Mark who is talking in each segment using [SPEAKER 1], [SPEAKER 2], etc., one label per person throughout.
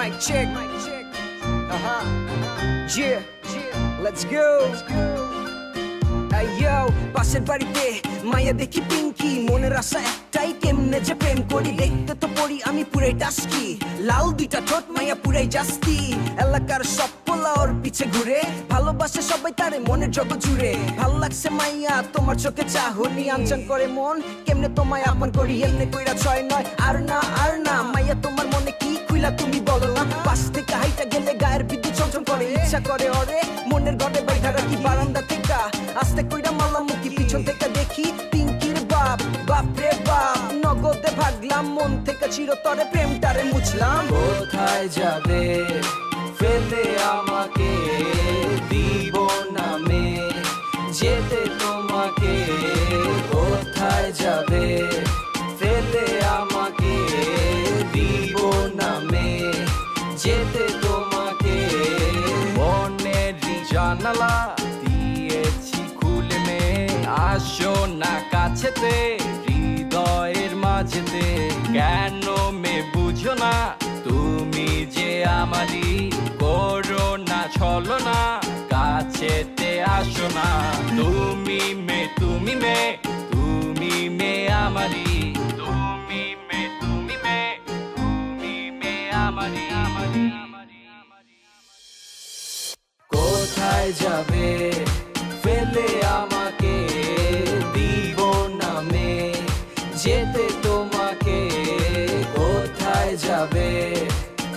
[SPEAKER 1] Mic check. Yeah, let's go. Yo, পাশের বাড়িতে মায়া দেখি পিঙ্কি, মনের আশা একটাই কেমনে যে প্রেম করি। দেখতে তো পড়ি আমি পুরাই টাস্কি, লাল দুইটা ঠোঁট মায়া পুরাই জাস্তি। এলাকার সব পোলা ওর পিছে ঘুরে, ভালোবাসে সবাই তারে মনের জগৎ জুড়ে। ভাল লাগছে মাইয়া তোমার চোখে চাহনি, আনচান করে মন কেমনে তোমায় আপন করি। এমনি কইরা ছয় নয় আর না মাইয়া তোমার মনে কি খুইলা তুমি বলো না। পাশ থেকে হাইটা গেলে গায়ের বিদ্যুৎ চমচম করে, ইচ্ছা করে ওরে মনের ঘরে বাইঠা রাখি বারান্দা থেকে। আস্তে কইরা মালামুখী পিছন থেকে দেখি পিঙ্কির বাপ, বাপ রে বাপ। নগদে ভাগলাম মন থেকে চিরতরে প্রেমটারে মুছলাম।
[SPEAKER 2] কোথায় যাবে ফেলে আমাকে, দিব না মে যেতে তোমাকে। কোথায় যাবে ফেলে আমাকে, দিব না মে যেতে তোমাকে। মনের জানালা দিয়েছি খুলে মে, আসো না কাছেতে হৃদয়ের মাঝেতে। কেন মে বুঝো না তুমি যে আমারই, করো না ছলনা কাছেতে আসো না। তুমি মে তুমি মে তুমি মে আমারই, তুমি মে তুমি মে তুমি মে আমারই। কোথায় যাবে ফেলে আমাকে, দিব না মে যেতে তোমাকে। কোথায় যাবে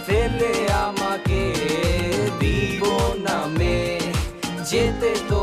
[SPEAKER 2] ফেলে আমাকে, দিব না মে যেতে তো